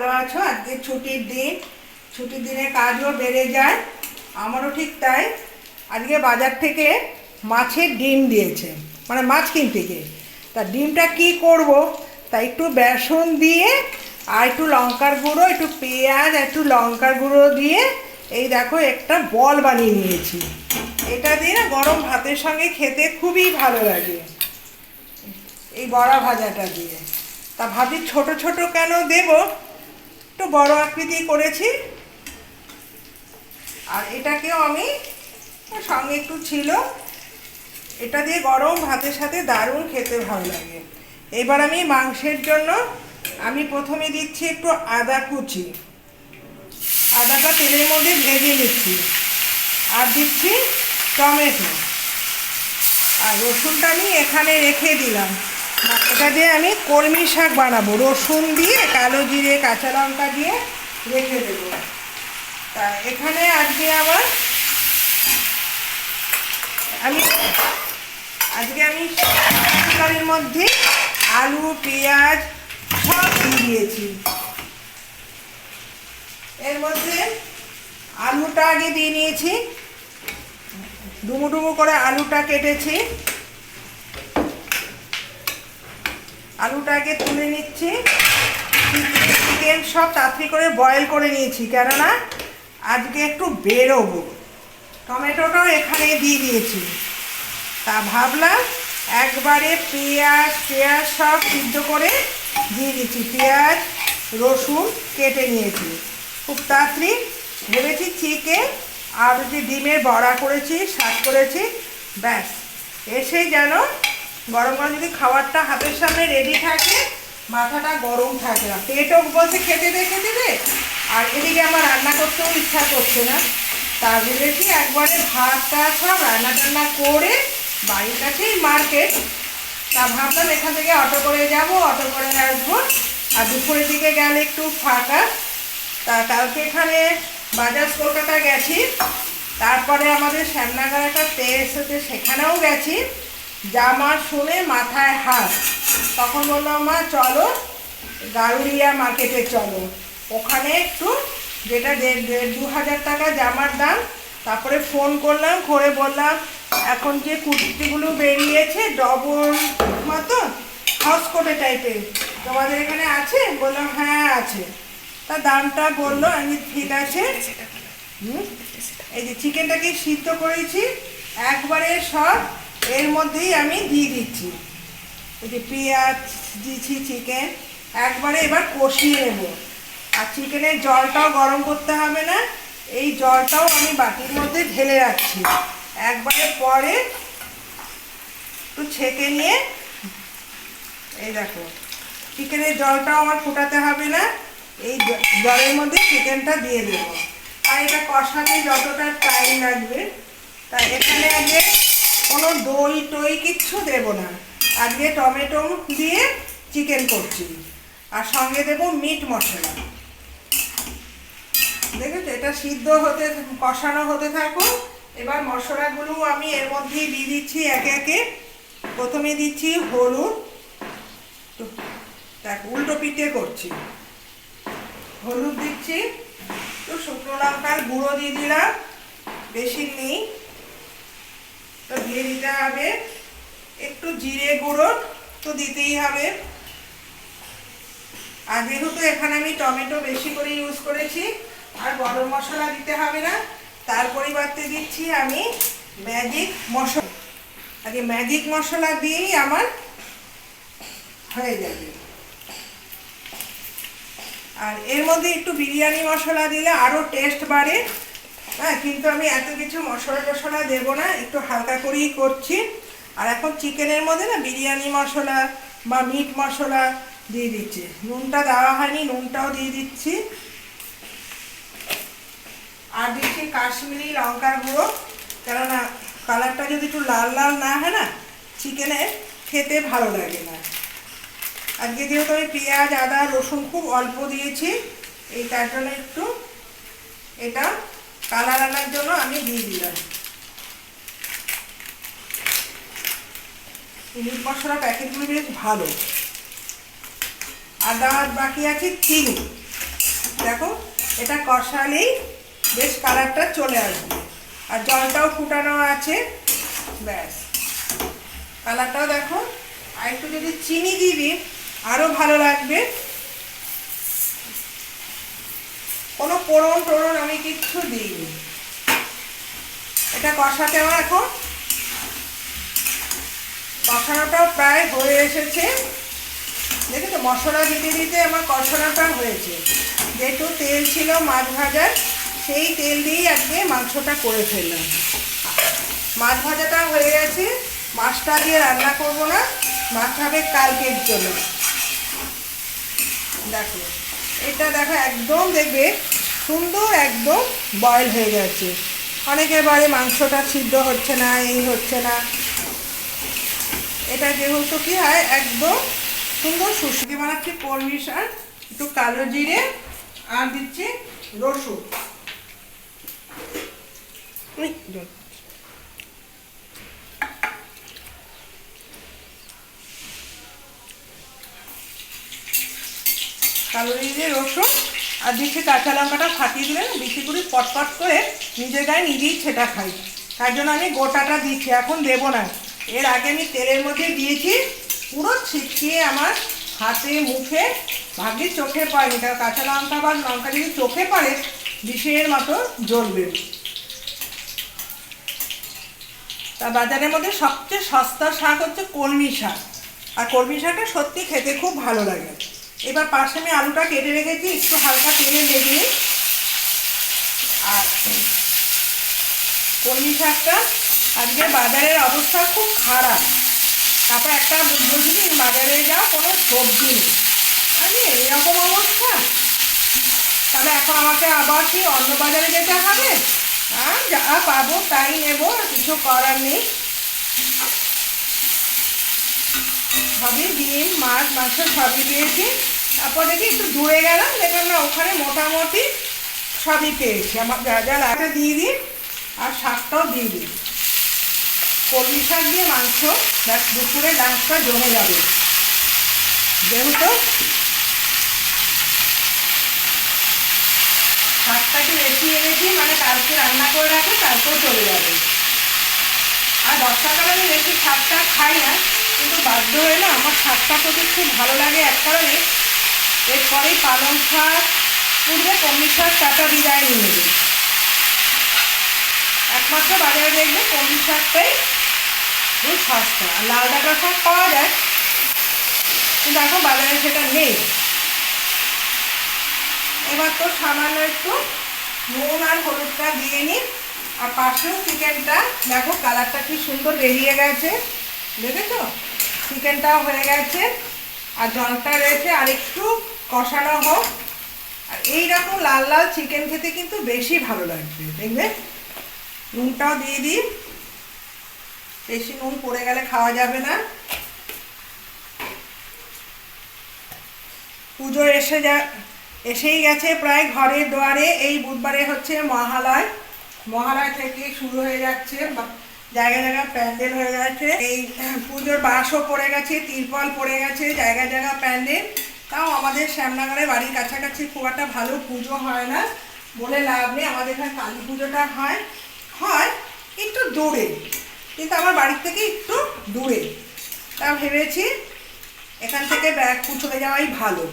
ভালো আছো? আজকে ছুটির দিন, ছুটির দিনে কাজও বেড়ে যায়, আমারও ঠিক তাই। আজকে বাজার থেকে মাছের ডিম দিয়েছে, মানে মাছ কিনতে গিয়ে। তা ডিমটা কি করব, তা একটু বেসন দিয়ে আর একটু লঙ্কার গুঁড়ো, একটু পেঁয়াজ, একটু লঙ্কার গুঁড়ো দিয়ে এই দেখো একটা বল বানিয়ে নিয়েছি। এটা দিয়ে না গরম ভাতের সঙ্গে খেতে খুবই ভালো লাগে, এই বড়া ভাজাটা দিয়ে। তা ভাবি ছোট ছোট কেন দেব, একটু বড় আকৃতি করেছি। আর এটাকেও আমি সঙ্গে একটু ছিল, এটা দিয়ে গরম ভাতের সাথে দারুণ খেতে ভালো লাগে। এবার আমি মাংসের জন্য আমি প্রথমে দিচ্ছি একটু আদা কুচি, আদাটা তেলের মধ্যে ভেজে নিচ্ছি। আর দিচ্ছি টমেটো, আর রসুনটা আমি এখানে রেখে দিলাম। এটা দিয়ে আমি কলমি শাক বানাবো, রসুন দিয়ে কালো জিরে কাঁচা লঙ্কা দিয়ে রেখে দেবো। তা এখানে আজকে আমি তরকারির মধ্যে আলু পেঁয়াজ সব দিয়ে দিয়েছি। এর মধ্যে আলুটা আগে দিয়ে নিয়েছি, ডুমো ডুমো করে আলুটা কেটেছি। আলুটা আগে তুলে নিচ্ছি। চিকেন সব তাড়াতাড়ি করে বয়েল করে নিয়েছি, কেননা আজকে একটু বেরোবো। টমেটোটাও এখানে দিয়ে দিয়েছি। তা ভাবলাম একবারে পেঁয়াজ সব সিদ্ধ করে দিয়ে দিচ্ছি। পেঁয়াজ রসুন কেটে নিয়েছি খুব তাড়াতাড়ি। ভেবেছি চিকেন আর যে ডিমের বড়া করেছি, শাক করেছি, ব্যাস এসেই যেন গরম গরম যদি খাবারটা হাতের সামনে রেডি থাকে, মাথাটা গরম থাকে না। পেটও বলছে খেতে দে, আর এদিকে আমার রান্না করতেও ইচ্ছা করছে না। তা ভেবেছি একবারে ভাতটা সব রান্না টান্না করে, বাড়ির কাছেই মার্কেট, তা ভাবলাম এখান থেকে অটো করে যাব, অটো করে আসবো। আর দুপুরের দিকে গেলে একটু ফাঁকা। তা কালকে এখানে বাজাজ কলকাতা গেছি, তারপরে আমাদের শ্যামনগর একটা টেস্ট হচ্ছে, সেখানেও গেছি। জামা শুনে মাথায় হাত, তখন বললাম মা চলো গারুলিয়া মার্কেটে চলো, ওখানে একটু যেটা 1,500 টাকা জামার দাম। তারপরে ফোন করলাম, করে বললাম এখন যে কুর্তিগুলো বেরিয়েছে ডবল মতো হাউস কোটে টাইপের, তোমাদের এখানে আছে? বললাম হ্যাঁ আছে। তা দামটা বললো, আমি ঠিক আছে। এই যে চিকেনটাকে সিদ্ধ করেছি একবারে সব এর মধ্যেই আমি দিয়ে দিচ্ছি। এই যে পেঁয়াজ দিচ্ছি, চিকেন একবারে এবার কষিয়ে নেব। আর চিকেনের জলটাও গরম করতে হবে না, এই জলটাও আমি বাটির মধ্যে ঢেলে রাখছি। একবারে পরে একটু ছেঁকে নিয়ে, এই দেখো চিকেনের জলটাও আমার ফোটাতে হবে না, এই জলের মধ্যে চিকেনটা দিয়ে দেবো। আর এটা কষাতে যতটা টাইম লাগবে, তাই এখানে আগে কোনো দই টই কিচ্ছু দেবো না। আজকে টমেটো দিয়ে চিকেন করছি, আর সঙ্গে দেবো মিট মশলা। দেখেছো, এটা সিদ্ধ হতে কষানো হতে থাকুক। এবার মশলাগুলো আমি এর মধ্যেই দিয়ে দিচ্ছি একে একে। প্রথমে দিচ্ছি হলুদ, দেখো উল্টো পিঠে করছি। হলুদ দিচ্ছি, তো শুকনো লঙ্কার গুঁড়ো দিয়ে দিলাম, বেশি নেই তো দিয়ে দিতে হবে। একটু জিরে গুঁড়ো তো দিতেই হবে। আর যেহেতু এখানে আমি টমেটো বেশি করে ইউজ করেছি, আর গরম মশলা দিতে হবে না, তার পরিবর্তে দিচ্ছি আমি ম্যাজিক মশলা। আগে ম্যাজিক মশলা দিয়েই আমার হয়ে যাবে। আর এর মধ্যে একটু বিরিয়ানি মশলা দিলে আরও টেস্ট বাড়ে। হ্যাঁ, কিন্তু আমি এত কিছু মশলা দেবো না, একটু হালকা করেই করছি। আর এখন চিকেনের মধ্যে না বিরিয়ানি মশলা বা মিট মশলা দিয়ে দিচ্ছি। নুনটা দেওয়া হয়নি, নুনটাও দিয়ে দিচ্ছি। আর দিচ্ছি কাশ্মীরি লঙ্কার গুঁড়ো, কেননা কালারটা যদি একটু লাল লাল না হয় না, চিকেনে খেতে ভালো লাগে না। আজকে যেহেতু আমি পেঁয়াজ আদা রসুন খুব অল্প দিয়েছি, এই তার জন্য একটু এটা কালার আনার জন্য আমি দিয়ে দিলাম। মিট মশলা প্যাকেটগুলো বেশ ভালো। আর বাকি আছে চিনি, দেখো এটা কষালেই বেশ কালারটা চলে আসবে, আর জলটাও ফুটানো আছে। ব্যাস, কালারটাও দেখো। আর একটু যদি চিনি দিয়ে দিই আরও ভালো লাগবে। কোনো ফোড়ন টোড়ন আমি কিচ্ছু দিইনি। এটা কষাতে আমার এখন কষানোটাও প্রায় হয়ে এসেছে। দেখেছো মশলা দিতে দিতে আমার কষানোটা হয়েছে। যেহেতু তেল ছিল মাছ ভাজার, সেই তেল দিয়েই আজকে মাংসটা করে ফেললাম। মাছ ভাজাটা হয়ে গেছে, মাছটা দিয়ে রান্না করব না, মাছ হবে কালকের জন্য। দেখো এটা দেখো একদম দেখবে সুন্দর একদম বয়েল হয়ে গেছে। অনেকের বাড়ি মাংসটা সিদ্ধ হচ্ছে না, এই হচ্ছে না। এটা যেহেতু কি হয় একদম সুন্দর সুস্বাদু বানাচ্ছি। কলমি শাক, একটু কালো জিরে আর দিচ্ছি রসুন। কালো জিরে রসুন আর দিচ্ছি কাঁচা লঙ্কাটা ফাটিয়ে দিলে বেশি করে পটপট করে নিজের গায়ে নিজেই ছেটা খাই, তার জন্য আমি গোটাটা দিচ্ছি, এখন দেবো না। এর আগে আমি তেলের মধ্যে দিয়েছি, পুরো ছিটকিয়ে আমার হাতে মুখে ভাগ্যে চোখে পড়েনি, কারণ কাঁচা লঙ্কা বা লঙ্কা যদি চোখে পড়ে বিষের মতো জ্বলবে। তা বাজারের মধ্যে সবচেয়ে সস্তা শাক হচ্ছে কলমি শাক, আর কলমি শাকটা সত্যি খেতে খুব ভালো লাগে। এবার পাশে আমি আলুটা কেটে রেখেছি, একটু হালকা তেলে লেগে। আর কলমি শাকটা আজকে বাজারের অবস্থা খুব খারাপ। তারপর একটা বুঝলি বাজারে যা কোনো সবজি নেই, আরে এরকম অবস্থা। তাহলে এখন আমাকে আবার কি অন্য বাজারে যেতে হবে? আর যা পাবো তাই নেবো, কিছু করার নেই। সবই ডিম মাছ মাংস সবই পেয়েছি। তারপর দেখি একটু দূরে গেলাম, দেখলাম না ওখানে মোটামুটি সবই পেয়েছি। আমার যা যা লাগে দিয়ে দিই, আর শাকটাও দিয়ে দিই। কলমি শাক দিয়ে মাংস, ব্যাস দুপুরে ডান্সটা জমে যাবে। যেহেতু শাকটা একটু বেশি এনেছি, মানে কালকে রান্না করে রাখে তারপর চলে যাবে। আর বর্ষাকালে আমি বেশি শাকটা খাই না, কিন্তু বাধ্য হয়ে না আমার শাকটা প্রতি খুব ভালো লাগে এক কারণে, এরপরেই পালং শাক, পূর্বে কলমি শাক কাটা বিদায় নিয়ে নেবে। একমাত্র বাজারে দেখবে কলমি শাকটাই খুব সস্তা, আর লাল ডাঁটা শাক পাওয়া যায়, কিন্তু এখন বাজারে সেটা নেই। এবার তো সামান্য একটু নুন আর হলুদটা দিয়ে নিই। আর পাশেও চিকেনটা দেখো কালারটা কি সুন্দর বেরিয়ে গেছে, দেখেছো চিকেনটাও হয়ে গেছে, আর জলটা রয়েছে। আর একটু কষানো হোক, আর এইরকম লাল লাল চিকেন খেতে কিন্তু বেশি ভালো লাগবে। দেখবে নুনটাও দিয়ে দিই, বেশি নুন পড়ে গেলে খাওয়া যাবে না। পুজো এসেই গেছে প্রায় ঘরের দুয়ারে। এই বুধবারে হচ্ছে মহালয়, মহালয় থেকে শুরু হয়ে যাচ্ছে, জায়গা জায়গা প্যান্ডেল হয়ে গেছে। এই পুজোর বাসও পড়ে গেছে, তিরপল পড়ে গেছে, জায়গা জায়গা প্যান্ডেল। তাও আমাদের শ্যামনগরে বাড়ির কাছাকাছি খুব একটা ভালো পুজো হয় না বলে লাভ নেই। আমাদের এখানে কালী পুজোটা হয় হয় একটু দূরে, কিন্তু আমার বাড়ির থেকে একটু দূরে। তা ভেবেছি এখান থেকে ব্যাগ চলে যাওয়াই ভালো।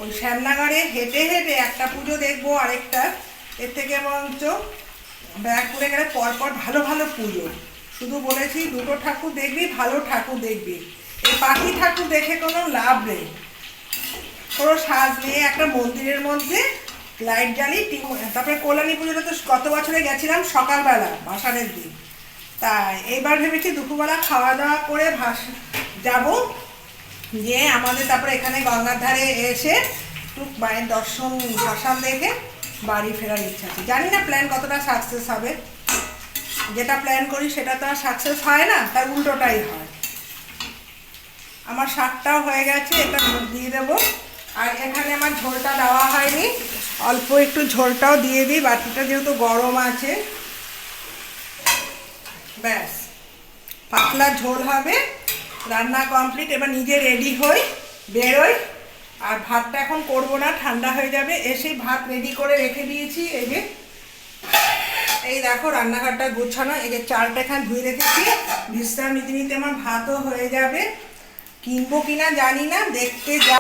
ওই শ্যামনগরে হেঁটে হেঁটে একটা পুজো দেখবো আরেকটা, এর থেকে বরঞ্চ ব্যারাকপুরে গেলে পরপর ভালো ভালো পুজো। শুধু বলেছি দুটো ঠাকুর দেখবি, ভালো ঠাকুর দেখবি। এই পাখি ঠাকুর দেখে কোনো লাভ নেই, কোনো সাজ নেই। একটা মন্দিরের মধ্যে লাইট জ্বালি। তারপরে কল্যাণী পুজোটা তো গত বছরে গেছিলাম সকালবেলা ভাসানের দিন, তাই এইবার ভেবেছি দুপুরবেলা খাওয়া দাওয়া করে যাব, যে আমাদের তারপরে এখানে গঙ্গার ধারে এসে একটু মায়ের দর্শন ভাসান দেখে বাড়ি ফেরার ইচ্ছা আছে। জানি না প্ল্যান কতটা সাকসেস হবে, যেটা প্ল্যান করি সেটা তো আর সাকসেস হয় না, তার উল্টোটাই হয়। আমার শাকটাও হয়ে গেছে, এটা দিয়ে দেবো। আর এখানে আমার ঝোলটা দেওয়া হয়নি, অল্প একটু ঝোলটাও দিয়ে দিই, বাটিটা যেহেতু গরম আছে। ব্যাস পাতলা ঝোল হবে, রান্না কমপ্লিট। এবার নিজে রেডি হই, বেরোই। আর ভাতটা এখন করব না, ঠান্ডা হয়ে যাবে। এসেই ভাত রেডি করে রেখে দিয়েছি। এই যে এই দেখো রান্নাঘরটা গোছানো, এই যে চালটা এখানে ধুয়ে রেখেছি, বিশ্রাম নিতে নিতে আমার ভাতও হয়ে যাবে। কিনবো কিনা জানি না, দেখতে যা।